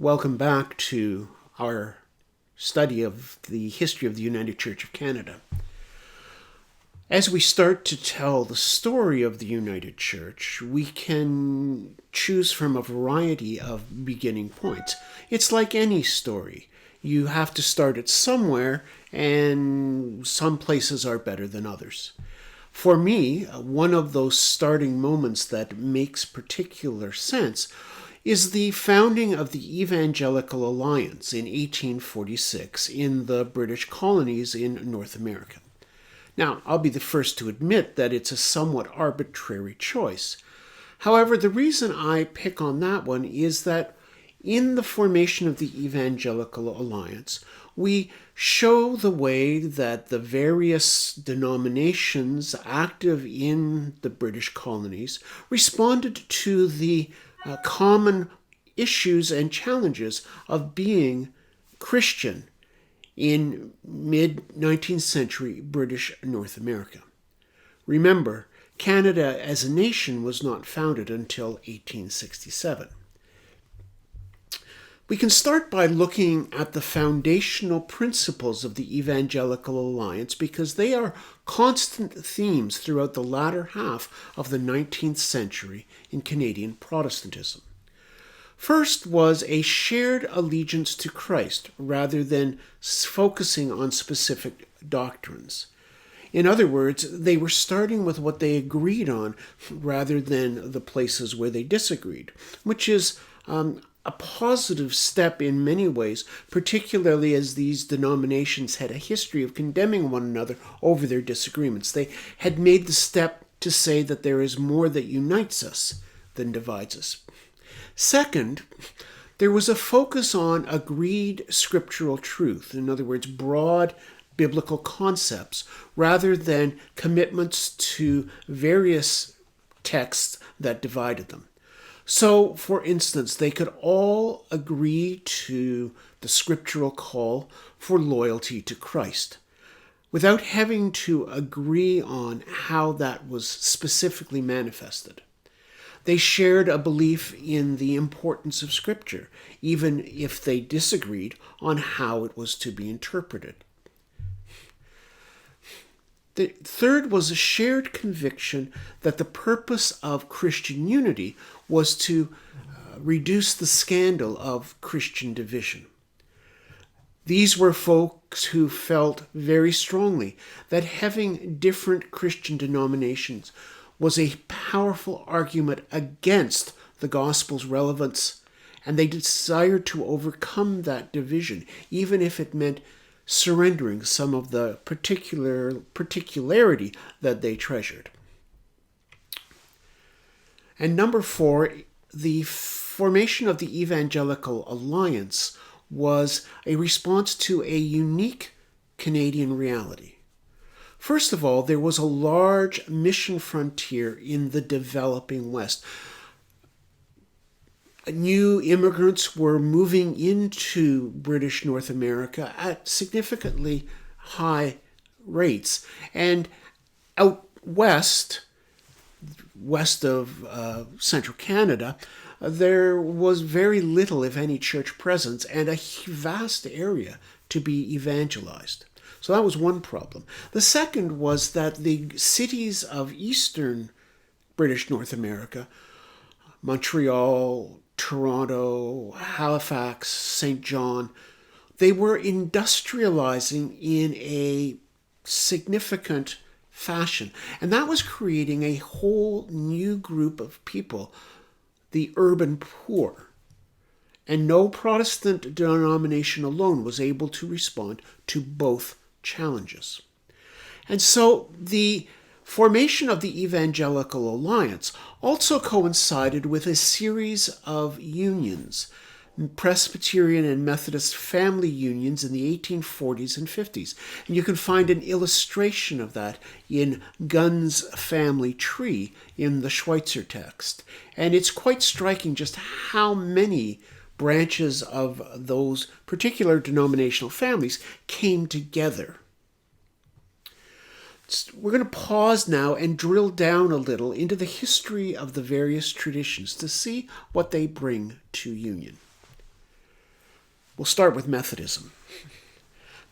Welcome back to our study of the history of the United Church of Canada. As we start to tell the story of the United Church, we can choose from a variety of beginning points. It's like any story. You have to start it somewhere, and some places are better than others. For me, one of those starting moments that makes particular sense is the founding of the Evangelical Alliance in 1846 in the British colonies in North America. Now, I'll be the first to admit that it's a somewhat arbitrary choice. However, the reason I pick on that one is that in the formation of the Evangelical Alliance, we show the way that the various denominations active in the British colonies responded to the common issues and challenges of being Christian in mid-19th century British North America. Remember, Canada as a nation was not founded until 1867. We can start by looking at the foundational principles of the Evangelical Alliance because they are constant themes throughout the latter half of the 19th century in Canadian Protestantism. First was a shared allegiance to Christ rather than focusing on specific doctrines. In other words, they were starting with what they agreed on rather than the places where they disagreed, which is a positive step in many ways, particularly as these denominations had a history of condemning one another over their disagreements. They had made the step to say that there is more that unites us than divides us. Second, there was a focus on agreed scriptural truth, in other words, broad biblical concepts, rather than commitments to various texts that divided them. So, for instance, they could all agree to the scriptural call for loyalty to Christ, without having to agree on how that was specifically manifested. They shared a belief in the importance of Scripture, even if they disagreed on how it was to be interpreted. The third was a shared conviction that the purpose of Christian unity was to reduce the scandal of Christian division. These were folks who felt very strongly that having different Christian denominations was a powerful argument against the gospel's relevance, and they desired to overcome that division, even if it meant surrendering some of the particularity that they treasured. And number 4, the formation of the Evangelical Alliance was a response to a unique Canadian reality. First of all, there was a large mission frontier in the developing West. New immigrants were moving into British North America at significantly high rates. And out west of central Canada, there was very little, if any, church presence and a vast area to be evangelized. So that was one problem. The second was that the cities of eastern British North America, Montreal, Toronto, Halifax, St. John, they were industrializing in a significant fashion. And that was creating a whole new group of people, the urban poor. And no Protestant denomination alone was able to respond to both challenges. And so the formation of the Evangelical Alliance also coincided with a series of unions, Presbyterian and Methodist family unions in the 1840s and 50s. And you can find an illustration of that in Gunn's family tree in the Schweitzer text. And it's quite striking just how many branches of those particular denominational families came together. We're going to pause now and drill down a little into the history of the various traditions to see what they bring to union. We'll start with Methodism.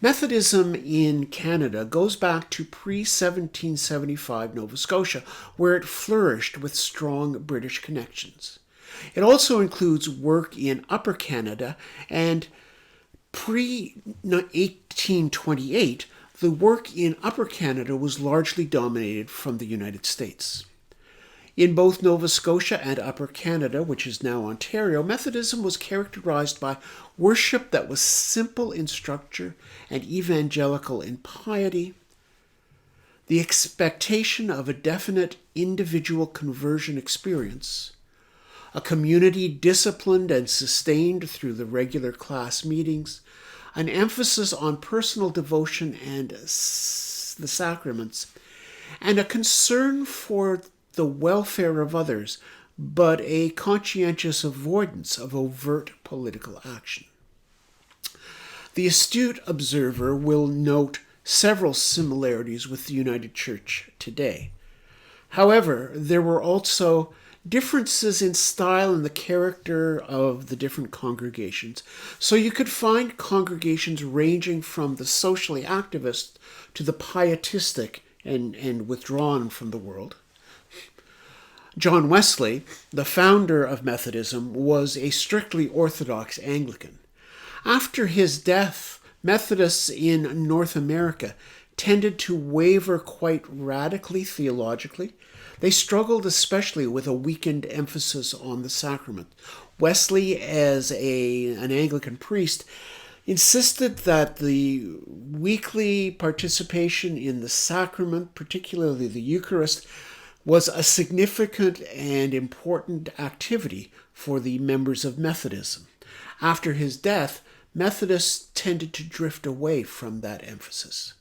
Methodism in Canada goes back to pre-1775 Nova Scotia, where it flourished with strong British connections. It also includes work in Upper Canada, and pre-1828, the work in Upper Canada was largely dominated from the United States. In both Nova Scotia and Upper Canada, which is now Ontario, Methodism was characterized by worship that was simple in structure and evangelical in piety, the expectation of a definite individual conversion experience, a community disciplined and sustained through the regular class meetings, an emphasis on personal devotion and the sacraments, and a concern for the welfare of others, but a conscientious avoidance of overt political action. The astute observer will note several similarities with the United Church today. However, there were also differences in style and the character of the different congregations. So you could find congregations ranging from the socially activist to the pietistic and withdrawn from the world. John Wesley, the founder of Methodism, was a strictly Orthodox Anglican. After his death, Methodists in North America tended to waver quite radically theologically. They struggled especially with a weakened emphasis on the sacrament. Wesley, as an Anglican priest, insisted that the weekly participation in the sacrament, particularly the Eucharist, was a significant and important activity for the members of Methodism. After his death, Methodists tended to drift away from that emphasis.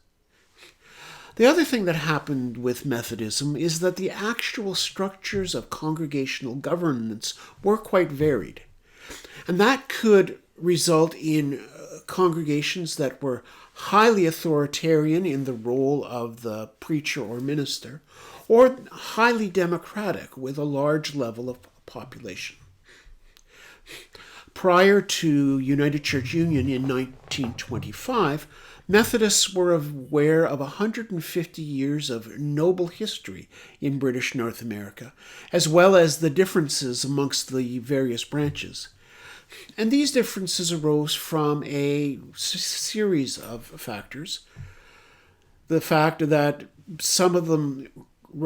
The other thing that happened with Methodism is that the actual structures of congregational governance were quite varied. And that could result in congregations that were highly authoritarian in the role of the preacher or minister, or highly democratic with a large level of population. Prior to United Church Union in 1925, Methodists were aware of 150 years of noble history in British North America, as well as the differences amongst the various branches. And these differences arose from a series of factors. The fact that some of them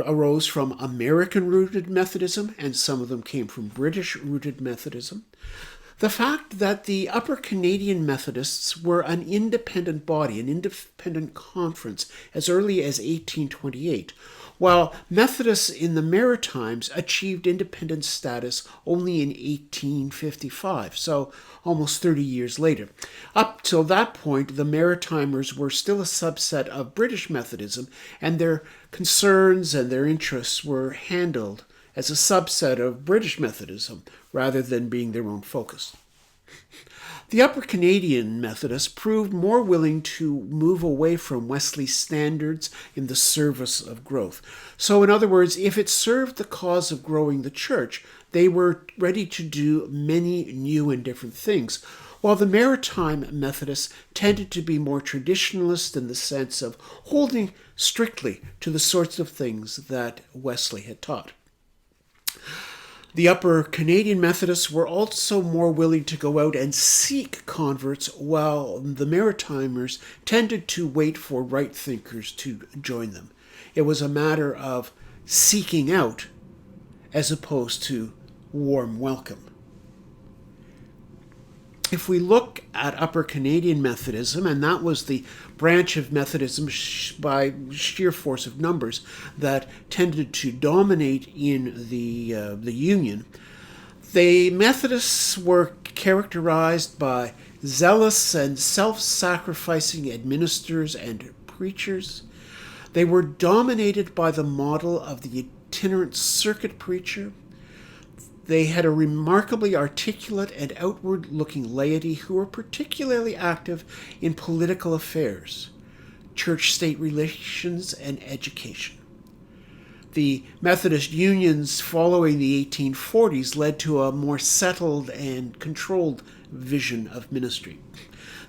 arose from American-rooted Methodism, and some of them came from British-rooted Methodism. The fact that the Upper Canadian Methodists were an independent body, an independent conference, as early as 1828, while Methodists in the Maritimes achieved independent status only in 1855, so almost 30 years later. Up till that point, the Maritimers were still a subset of British Methodism, and their concerns and their interests were handled as a subset of British Methodism, rather than being their own focus. The Upper Canadian Methodists proved more willing to move away from Wesley's standards in the service of growth. So in other words, if it served the cause of growing the church, they were ready to do many new and different things, while the Maritime Methodists tended to be more traditionalist in the sense of holding strictly to the sorts of things that Wesley had taught. The Upper Canadian Methodists were also more willing to go out and seek converts, while the Maritimers tended to wait for right thinkers to join them. It was a matter of seeking out as opposed to warm welcome. If we look at Upper Canadian Methodism, and that was the branch of Methodism by sheer force of numbers that tended to dominate in the Union, the Methodists were characterized by zealous and self-sacrificing administrators and preachers. They were dominated by the model of the itinerant circuit preacher. They had a remarkably articulate and outward-looking laity who were particularly active in political affairs, church-state relations, and education. The Methodist unions following the 1840s led to a more settled and controlled vision of ministry.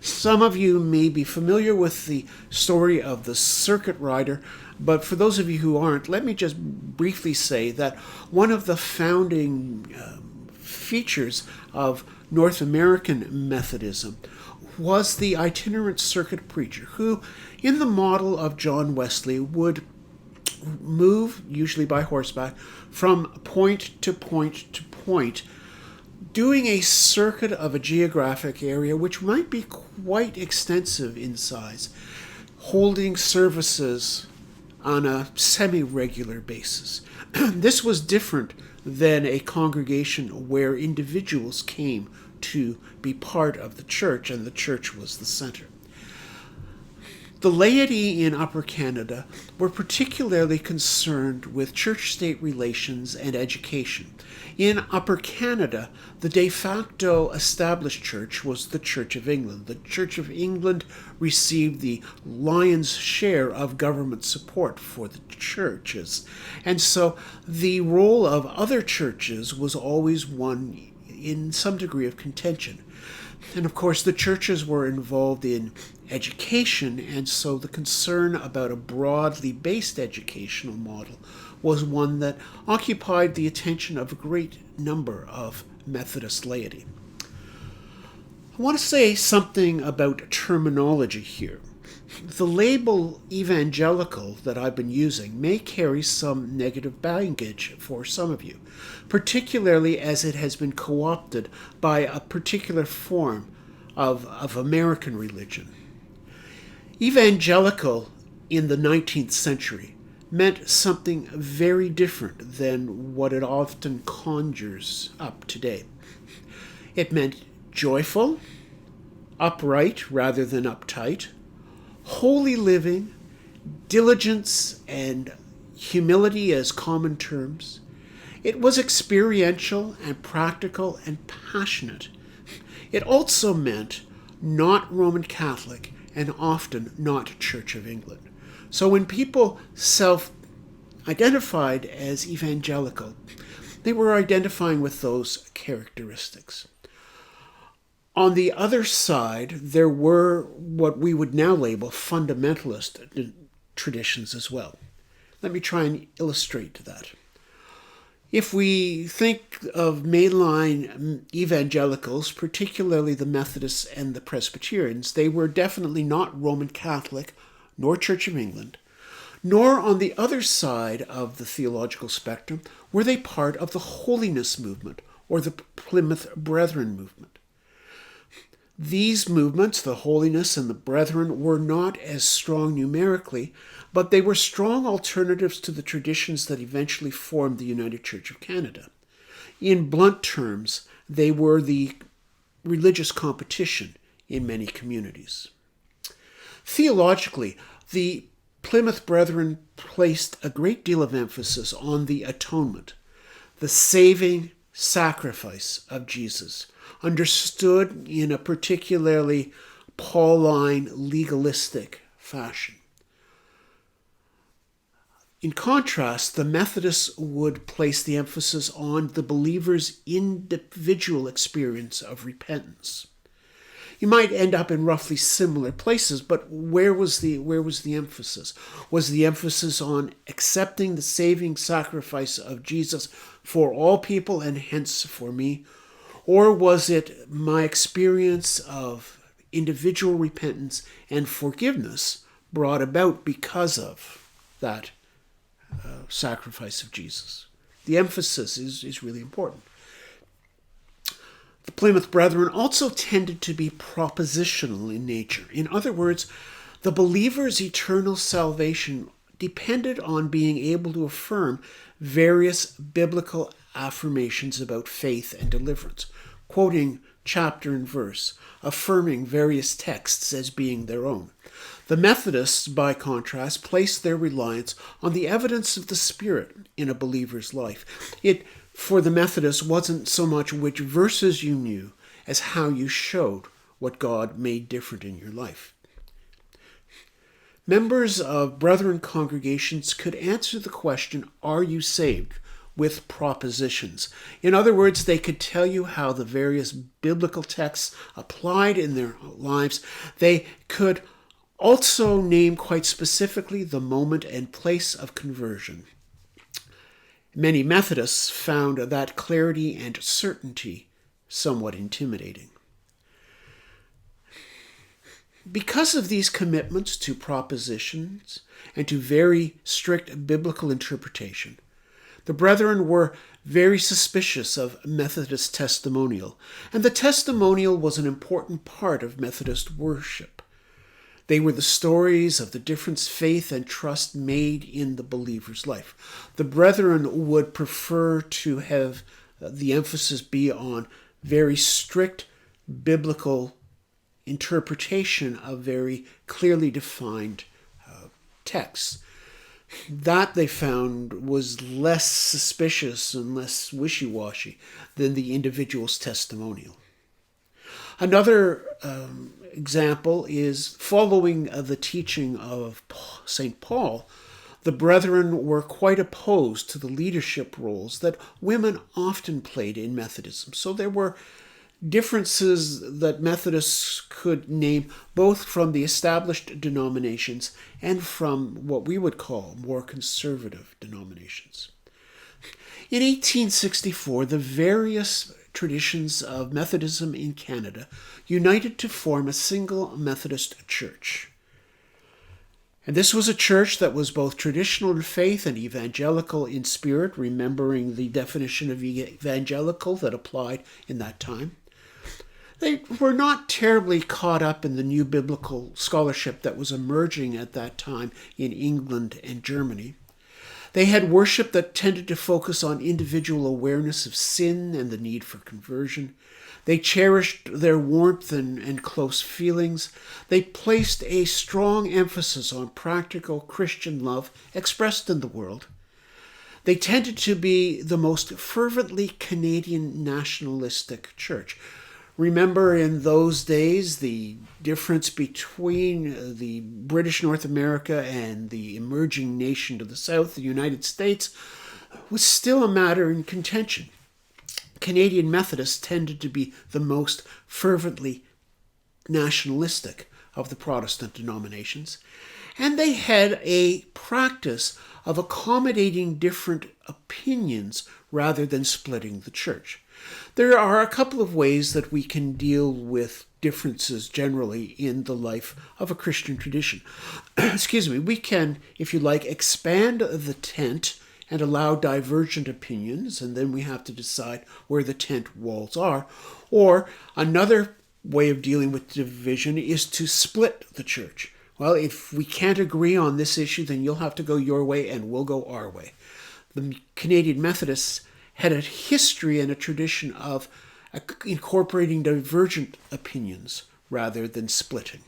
Some of you may be familiar with the story of the circuit rider, but for those of you who aren't, let me just briefly say that one of the founding features of North American Methodism was the itinerant circuit preacher who, in the model of John Wesley, would move, usually by horseback, from point to point to point, doing a circuit of a geographic area which might be quite extensive in size, holding services on a semi-regular basis. This was different than a congregation where individuals came to be part of the church and the church was the center. The laity in Upper Canada were particularly concerned with church-state relations and education. In Upper Canada, the de facto established church was the Church of England. The Church of England received the lion's share of government support for the churches. And so the role of other churches was always one in some degree of contention. And of course, the churches were involved in education, and so the concern about a broadly based educational model was one that occupied the attention of a great number of Methodist laity. I want to say something about terminology here. The label evangelical that I've been using may carry some negative baggage for some of you, particularly as it has been co-opted by a particular form of American religion. Evangelical in the 19th century meant something very different than what it often conjures up today. It meant joyful, upright rather than uptight, holy living, diligence, and humility as common terms. It was experiential and practical and passionate. It also meant not Roman Catholic and often not Church of England. So when people self-identified as evangelical, they were identifying with those characteristics. On the other side, there were what we would now label fundamentalist traditions as well. Let me try and illustrate that. If we think of mainline evangelicals, particularly the Methodists and the Presbyterians, they were definitely not Roman Catholic, nor Church of England, nor on the other side of the theological spectrum were they part of the holiness movement or the Plymouth Brethren movement. These movements, the Holiness and the Brethren, were not as strong numerically, but they were strong alternatives to the traditions that eventually formed the United Church of Canada. In blunt terms, they were the religious competition in many communities. Theologically, the Plymouth Brethren placed a great deal of emphasis on the atonement, the saving sacrifice of Jesus, understood in a particularly Pauline legalistic fashion. In contrast, the Methodists would place the emphasis on the believer's individual experience of repentance. You might end up in roughly similar places, but where was the emphasis? Was the emphasis on accepting the saving sacrifice of Jesus for all people and hence for me? Or was it my experience of individual repentance and forgiveness brought about because of that sacrifice of Jesus? The emphasis is really important. The Plymouth Brethren also tended to be propositional in nature. In other words, the believer's eternal salvation depended on being able to affirm various biblical affirmations about faith and deliverance, quoting chapter and verse, affirming various texts as being their own. The Methodists, by contrast, placed their reliance on the evidence of the Spirit in a believer's life. It, for the Methodists, wasn't so much which verses you knew as how you showed what God made different in your life. Members of Brethren congregations could answer the question, "Are you saved?" with propositions. In other words, they could tell you how the various biblical texts applied in their lives. They could also name quite specifically the moment and place of conversion. Many Methodists found that clarity and certainty somewhat intimidating. Because of these commitments to propositions and to very strict biblical interpretation, the Brethren were very suspicious of Methodist testimonial, and the testimonial was an important part of Methodist worship. They were the stories of the difference faith and trust made in the believer's life. The Brethren would prefer to have the emphasis be on very strict biblical interpretation of very clearly defined texts. That, they found, was less suspicious and less wishy-washy than the individual's testimonial. Another example is following the teaching of St. Paul. The Brethren were quite opposed to the leadership roles that women often played in Methodism. So there were differences that Methodists could name both from the established denominations and from what we would call more conservative denominations. In 1864, the various traditions of Methodism in Canada united to form a single Methodist church. And this was a church that was both traditional in faith and evangelical in spirit, remembering the definition of evangelical that applied in that time. They were not terribly caught up in the new biblical scholarship that was emerging at that time in England and Germany. They had worship that tended to focus on individual awareness of sin and the need for conversion. They cherished their warmth and close feelings. They placed a strong emphasis on practical Christian love expressed in the world. They tended to be the most fervently Canadian nationalistic church. Remember, in those days, the difference between the British North America and the emerging nation to the south, the United States, was still a matter in contention. Canadian Methodists tended to be the most fervently nationalistic of the Protestant denominations, and they had a practice of accommodating different opinions rather than splitting the church. There are a couple of ways that we can deal with differences generally in the life of a Christian tradition. We can, if you like, expand the tent and allow divergent opinions, and then we have to decide where the tent walls are. Or another way of dealing with division is to split the church. Well, if we can't agree on this issue, then you'll have to go your way and we'll go our way. The Canadian Methodists had a history and a tradition of incorporating divergent opinions rather than splitting.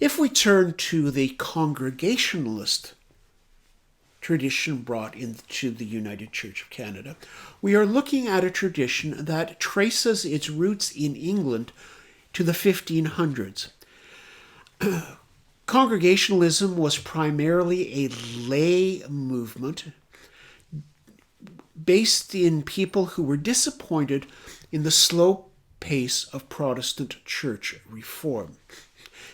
If we turn to the Congregationalist tradition brought into the United Church of Canada, we are looking at a tradition that traces its roots in England to the 1500s. Congregationalism was primarily a lay movement based in people who were disappointed in the slow pace of Protestant church reform.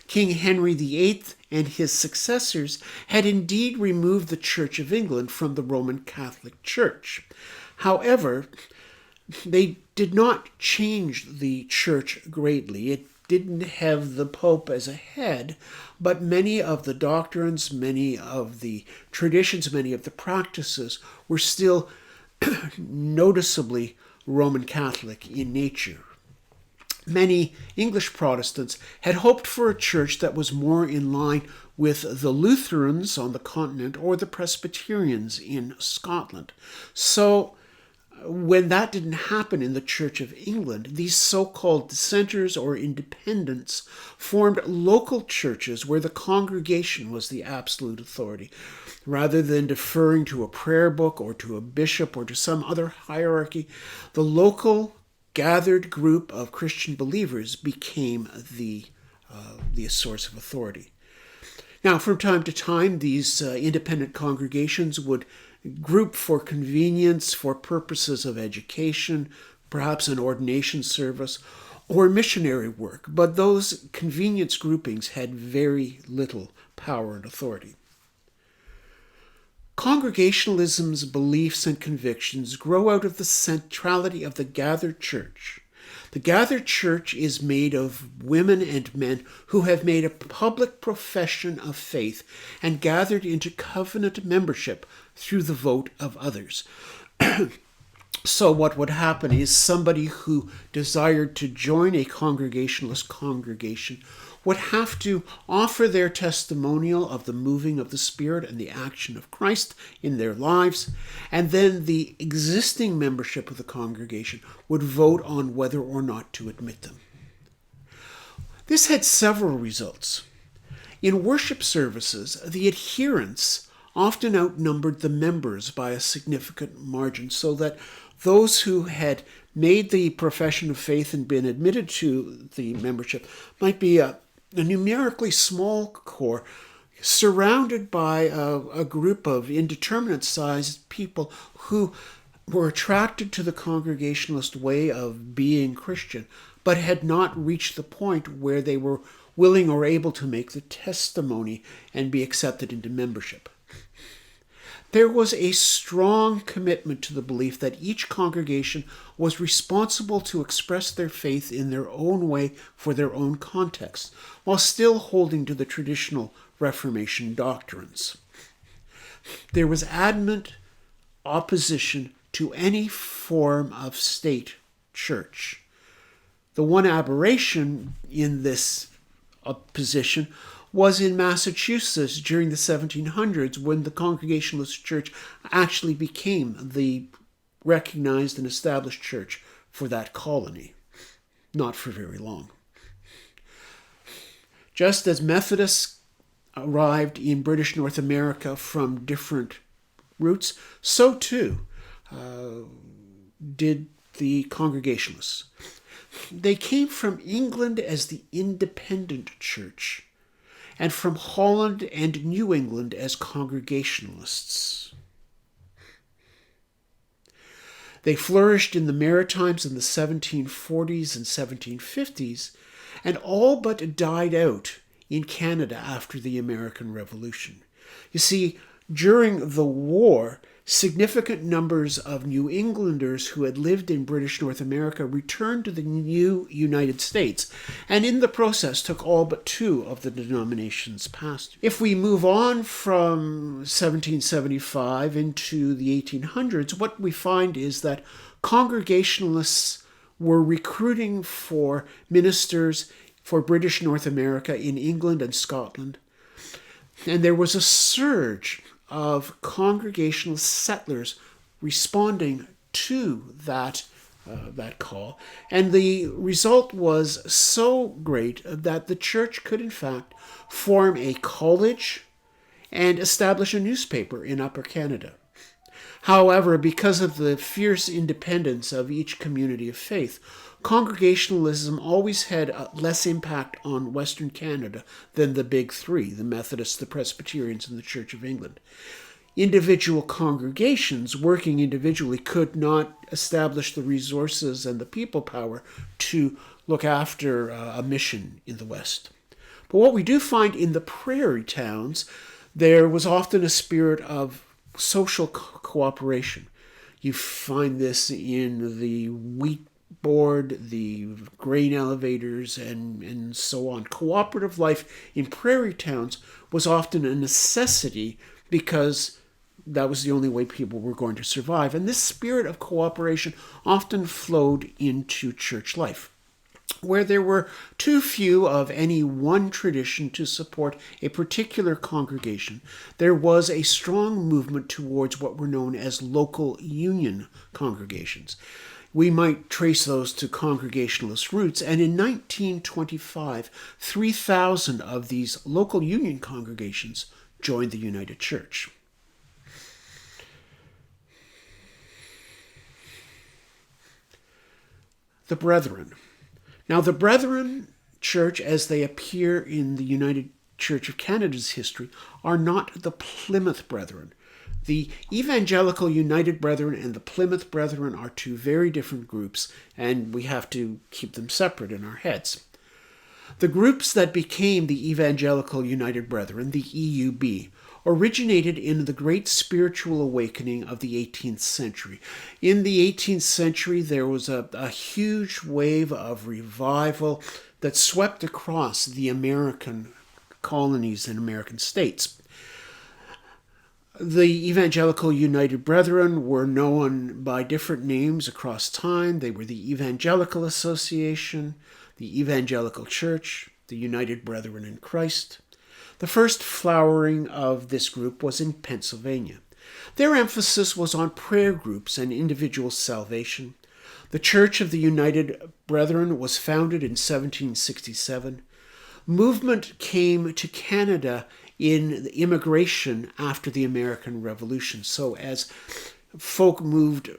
King Henry VIII and his successors had indeed removed the Church of England from the Roman Catholic Church. However, they did not change the church greatly. It didn't have the Pope as a head, but many of the doctrines, many of the traditions, many of the practices were still noticeably Roman Catholic in nature. Many English Protestants had hoped for a church that was more in line with the Lutherans on the continent or the Presbyterians in Scotland. So when that didn't happen in the Church of England, these so-called dissenters or independents formed local churches where the congregation was the absolute authority. Rather than deferring to a prayer book or to a bishop or to some other hierarchy, the local gathered group of Christian believers became the the source of authority. Now, from time to time, these independent congregations would group for convenience for purposes of education, perhaps an ordination service, or missionary work, but those convenience groupings had very little power and authority. Congregationalism's beliefs and convictions grow out of the centrality of the gathered church. The gathered church is made of women and men who have made a public profession of faith and gathered into covenant membership through the vote of others. So what would happen is somebody who desired to join a Congregationalist congregation would have to offer their testimonial of the moving of the Spirit and the action of Christ in their lives, and then the existing membership of the congregation would vote on whether or not to admit them. This had several results. In worship services, the adherents often outnumbered the members by a significant margin, so that those who had made the profession of faith and been admitted to the membership might be a numerically small core surrounded by a group of indeterminate-sized people who were attracted to the Congregationalist way of being Christian, but had not reached the point where they were willing or able to make the testimony and be accepted into membership. There was a strong commitment to the belief that each congregation was responsible to express their faith in their own way for their own context, while still holding to the traditional Reformation doctrines. There was adamant opposition to any form of state church. The one aberration in this opposition was in Massachusetts during the 1700s, when the Congregationalist church actually became the recognized and established church for that colony. Not for very long. Just as Methodists arrived in British North America from different routes, so too did the Congregationalists. They came from England as the independent church, and from Holland and New England as Congregationalists. They flourished in the Maritimes in the 1740s and 1750s, and all but died out in Canada after the American Revolution. You see, during the war, significant numbers of New Englanders who had lived in British North America returned to the new United States, and in the process took all but two of the denomination's pastors. If we move on from 1775 into the 1800s, what we find is that Congregationalists were recruiting for ministers for British North America in England and Scotland, and there was a surge of Congregational settlers responding to that call. And the result was so great that the church could in fact form a college and establish a newspaper in Upper Canada. However, because of the fierce independence of each community of faith, Congregationalism always had less impact on Western Canada than the big three, the Methodists, the Presbyterians, and the Church of England. Individual congregations working individually could not establish the resources and the people power to look after a mission in the West. But what we do find in the prairie towns, there was often a spirit of social cooperation. You find this in the wheat board, the grain elevators, and so on. Cooperative life in prairie towns was often a necessity because that was the only way people were going to survive. And this spirit of cooperation often flowed into church life, where there were too few of any one tradition to support a particular congregation. There was a strong movement towards what were known as local union congregations. We might trace those to Congregationalist roots, and in 1925, 3,000 of these local union congregations joined the United Church. The Brethren. Now, the Brethren Church as they appear in the United Church of Canada's history are not the Plymouth Brethren. The Evangelical United Brethren and the Plymouth Brethren are two very different groups, and we have to keep them separate in our heads. The groups that became the Evangelical United Brethren, the EUB, originated in the great spiritual awakening of the 18th century. In the 18th century, there was a huge wave of revival that swept across the American colonies and American states. The Evangelical United Brethren were known by different names across time. They were the Evangelical Association, the Evangelical Church, the United Brethren in Christ. The first flowering of this group was in Pennsylvania. Their emphasis was on prayer groups and individual salvation. The Church of the United Brethren was founded in 1767. Movement came to Canada in the immigration after the American Revolution. So as folk moved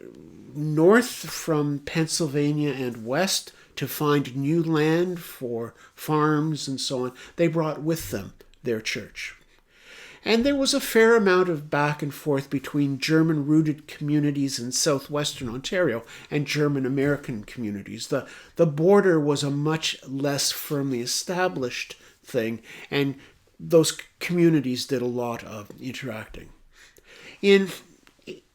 north from Pennsylvania and west to find new land for farms and so on, they brought with them their church. And there was a fair amount of back and forth between German-rooted communities in southwestern Ontario and German-American communities. The border was a much less firmly established thing, and those communities did a lot of interacting. In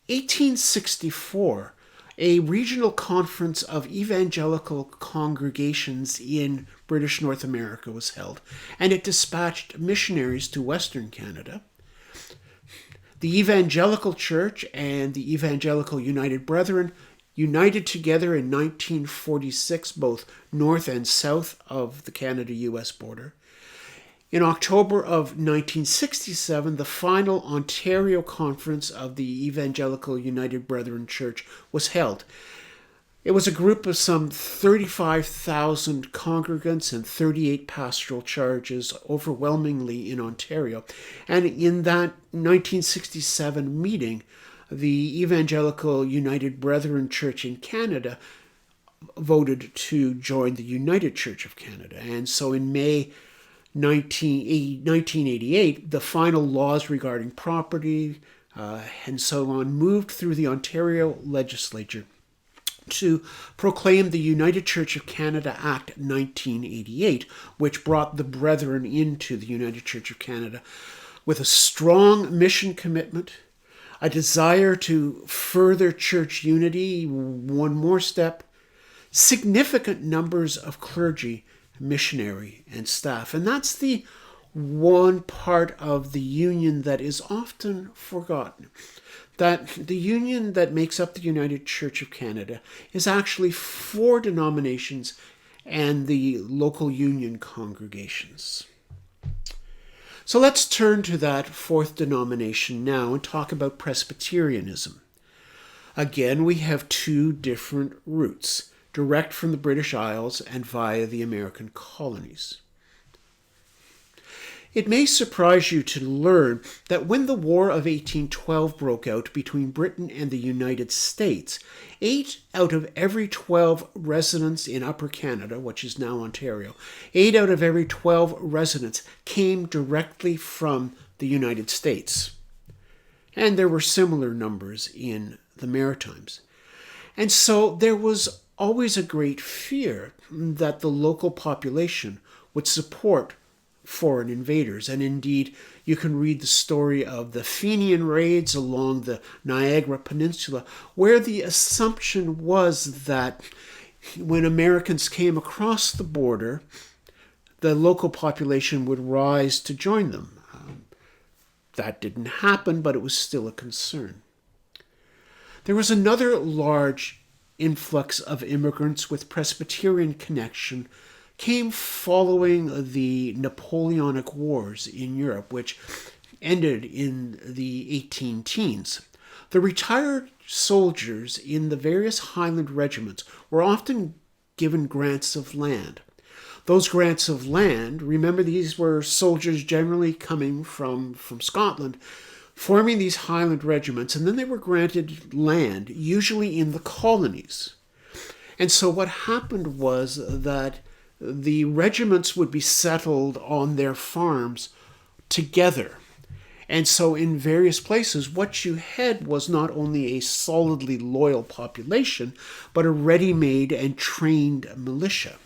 1864, a regional conference of evangelical congregations in British North America was held, and it dispatched missionaries to Western Canada. The Evangelical Church and the Evangelical United Brethren united together in 1946, both north and south of the Canada-US border. In October of 1967, the final Ontario Conference of the Evangelical United Brethren Church was held. It was a group of some 35,000 congregants and 38 pastoral charges, overwhelmingly in Ontario. And in that 1967 meeting, the Evangelical United Brethren Church in Canada voted to join the United Church of Canada. And so in May 1988, the final laws regarding property and so on moved through the Ontario legislature to proclaim the United Church of Canada Act 1988, which brought the Brethren into the United Church of Canada with a strong mission commitment, a desire to further church unity, one more step, significant numbers of clergy, missionary, and staff. And that's the one part of the union that is often forgotten. That the union that makes up the United Church of Canada is actually 4 denominations and the local union congregations. So let's turn to that 4th denomination now and talk about Presbyterianism. Again, we have 2 different routes, direct from the British Isles and via the American colonies. It may surprise you to learn that when the War of 1812 broke out between Britain and the United States, 8 out of every 12 residents in Upper Canada, which is now Ontario, 8 out of every 12 residents came directly from the United States. And there were similar numbers in the Maritimes. And so there was always a great fear that the local population would support foreign invaders. And indeed, you can read the story of the Fenian raids along the Niagara Peninsula, where the assumption was that when Americans came across the border, the local population would rise to join them. That didn't happen, but it was still a concern. There was another large influx of immigrants with Presbyterian connection came following the Napoleonic Wars in Europe, which ended in the 18-teens. The retired soldiers in the various Highland regiments were often given grants of land. Those grants of land, remember these were soldiers generally coming from Scotland, forming these Highland regiments, and then they were granted land, usually in the colonies. And so what happened was that the regiments would be settled on their farms together. And so in various places, what you had was not only a solidly loyal population, but a ready-made and trained militia.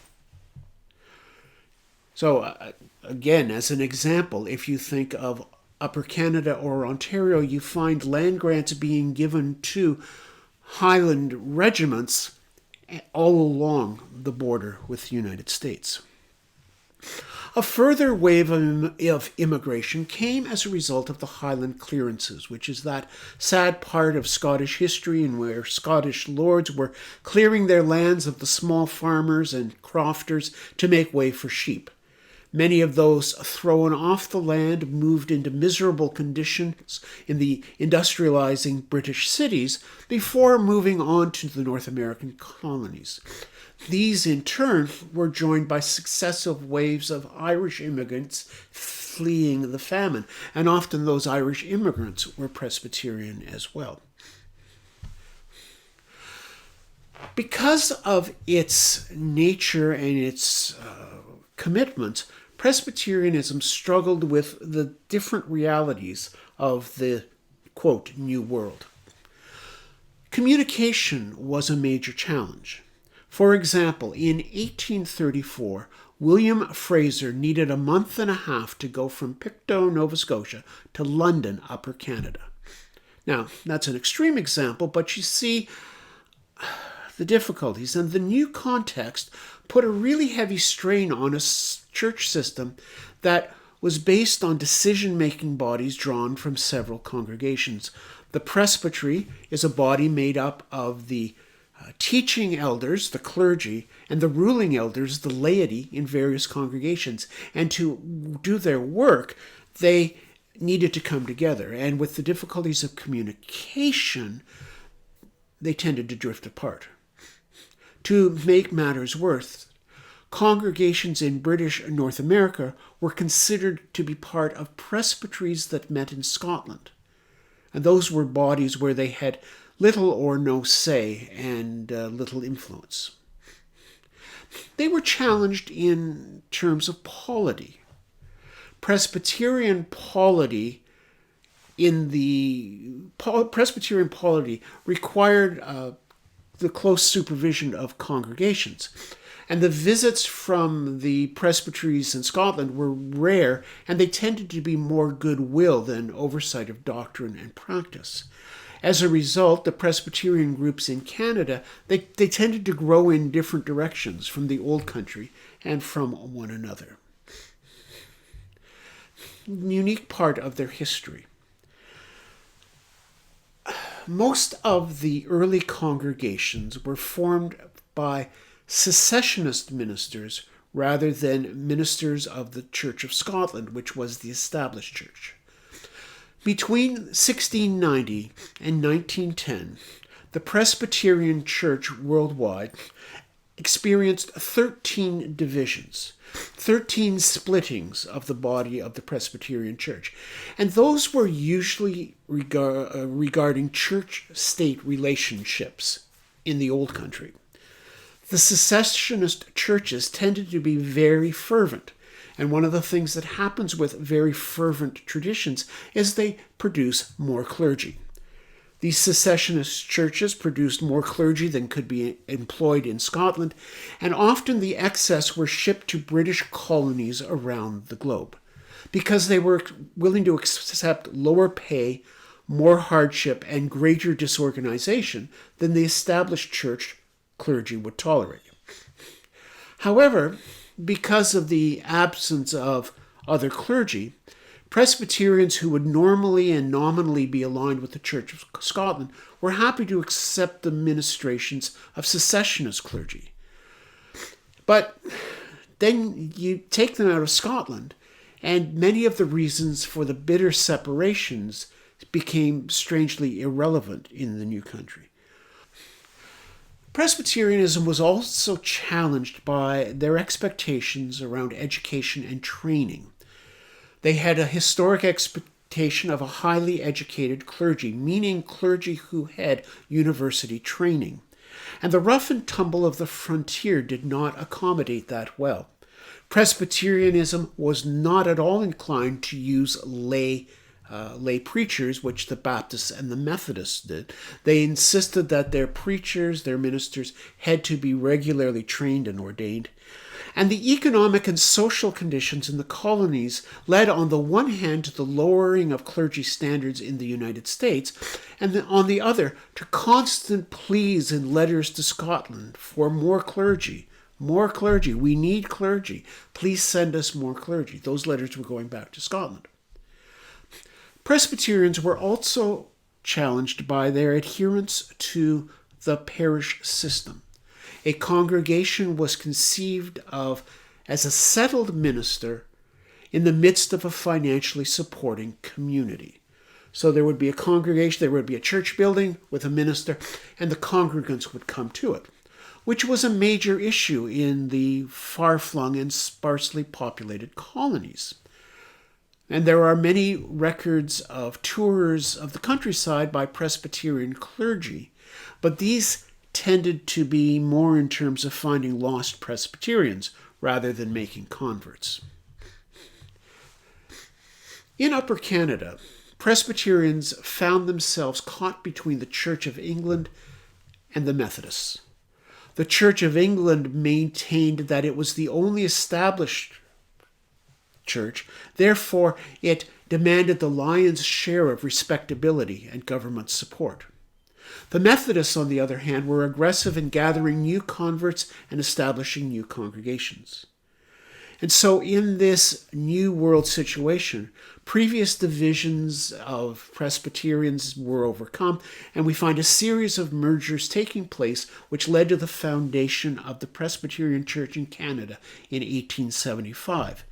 So again, as an example, if you think of Upper Canada or Ontario, you find land grants being given to Highland regiments all along the border with the United States. A further wave of immigration came as a result of the Highland clearances, which is that sad part of Scottish history and where Scottish lords were clearing their lands of the small farmers and crofters to make way for sheep. Many of those thrown off the land moved into miserable conditions in the industrializing British cities before moving on to the North American colonies. These, in turn, were joined by successive waves of Irish immigrants fleeing the famine, and often those Irish immigrants were Presbyterian as well. Because of its nature and its commitment, Presbyterianism struggled with the different realities of the, quote, New World. Communication was a major challenge. For example, in 1834, William Fraser needed a month and a half to go from Pictou, Nova Scotia, to London, Upper Canada. Now, that's an extreme example, but you see the difficulties, and the new context put a really heavy strain on a church system that was based on decision-making bodies drawn from several congregations. The presbytery is a body made up of the teaching elders, the clergy, and the ruling elders, the laity, in various congregations. And to do their work, they needed to come together. And with the difficulties of communication, they tended to drift apart. To make matters worse, congregations in British North America were considered to be part of presbyteries that met in Scotland. And those were bodies where they had little or no say and little influence. They were challenged in terms of polity. Presbyterian polity required the close supervision of congregations. And the visits from the presbyteries in Scotland were rare, and they tended to be more goodwill than oversight of doctrine and practice. As a result, the Presbyterian groups in Canada, they tended to grow in different directions from the old country and from one another. Unique part of their history. Most of the early congregations were formed by cessationist ministers rather than ministers of the Church of Scotland, which was the established church. Between 1690 and 1910, the Presbyterian Church worldwide experienced 13 divisions, 13 splittings of the body of the Presbyterian Church. And those were usually regarding church-state relationships in the old country. The cessationist churches tended to be very fervent. And one of the things that happens with very fervent traditions is they produce more clergy. These cessationist churches produced more clergy than could be employed in Scotland, and often the excess were shipped to British colonies around the globe because they were willing to accept lower pay, more hardship, and greater disorganization than the established church clergy would tolerate. However, because of the absence of other clergy, Presbyterians who would normally and nominally be aligned with the Church of Scotland were happy to accept the ministrations of cessationist clergy. But then you take them out of Scotland, and many of the reasons for the bitter separations became strangely irrelevant in the new country. Presbyterianism was also challenged by their expectations around education and training. They had a historic expectation of a highly educated clergy, meaning clergy who had university training. And the rough and tumble of the frontier did not accommodate that well. Presbyterianism was not at all inclined to use lay preachers, which the Baptists and the Methodists did. They insisted that their preachers, their ministers, had to be regularly trained and ordained. And the economic and social conditions in the colonies led, on the one hand, to the lowering of clergy standards in the United States, and on the other, to constant pleas in letters to Scotland for more clergy. More clergy. We need clergy. Please send us more clergy. Those letters were going back to Scotland. Presbyterians were also challenged by their adherence to the parish system. A congregation was conceived of as a settled minister in the midst of a financially supporting community. So there would be a congregation, there would be a church building with a minister, and the congregants would come to it, which was a major issue in the far-flung and sparsely populated colonies. And there are many records of tours of the countryside by Presbyterian clergy, but these tended to be more in terms of finding lost Presbyterians rather than making converts. In Upper Canada, Presbyterians found themselves caught between the Church of England and the Methodists. The Church of England maintained that it was the only established church, therefore it demanded the lion's share of respectability and government support. The Methodists, on the other hand, were aggressive in gathering new converts and establishing new congregations. And so in this new world situation, previous divisions of Presbyterians were overcome, and we find a series of mergers taking place which led to the foundation of the Presbyterian Church in Canada in 1875.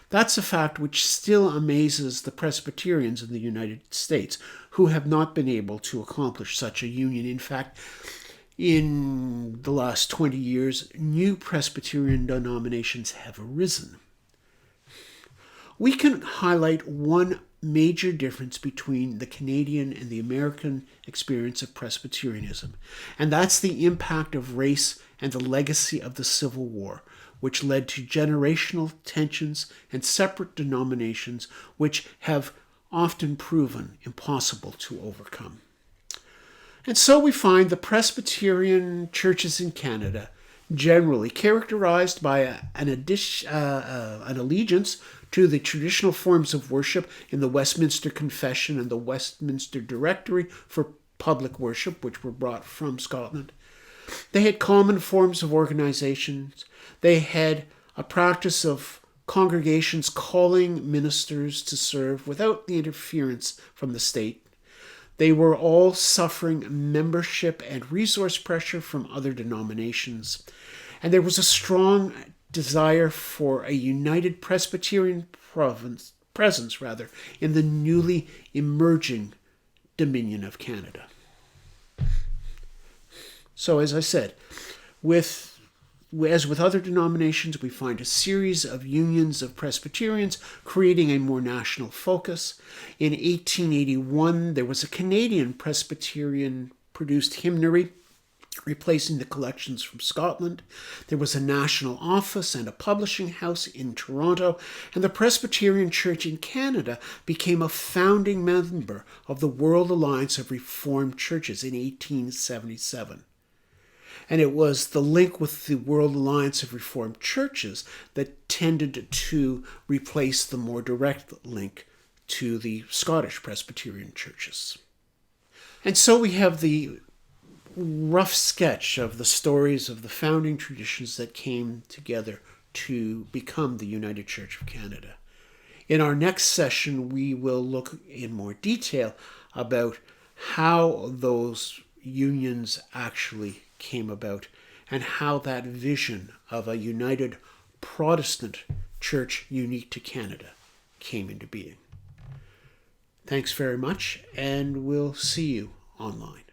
That's a fact which still amazes the Presbyterians in the United States, who have not been able to accomplish such a union. In fact, in the last 20 years, new Presbyterian denominations have arisen. We can highlight one major difference between the Canadian and the American experience of Presbyterianism, and that's the impact of race and the legacy of the Civil War, which led to generational tensions and separate denominations which have often proven impossible to overcome. And so we find the Presbyterian churches in Canada generally characterized by an allegiance to the traditional forms of worship in the Westminster Confession and the Westminster Directory for public worship, which were brought from Scotland. They had common forms of organizations. They had a practice of congregations calling ministers to serve without the interference from the state. They were all suffering membership and resource pressure from other denominations. And there was a strong desire for a united Presbyterian presence in the newly emerging Dominion of Canada. So as I said, as with other denominations, we find a series of unions of Presbyterians creating a more national focus. In 1881, there was a Canadian Presbyterian-produced hymnary replacing the collections from Scotland. There was a national office and a publishing house in Toronto, and the Presbyterian Church in Canada became a founding member of the World Alliance of Reformed Churches in 1877. And it was the link with the World Alliance of Reformed Churches that tended to replace the more direct link to the Scottish Presbyterian churches. And so we have the rough sketch of the stories of the founding traditions that came together to become the United Church of Canada. In our next session, we will look in more detail about how those unions actually came about and how that vision of a united Protestant church unique to Canada came into being. Thanks very much, and we'll see you online.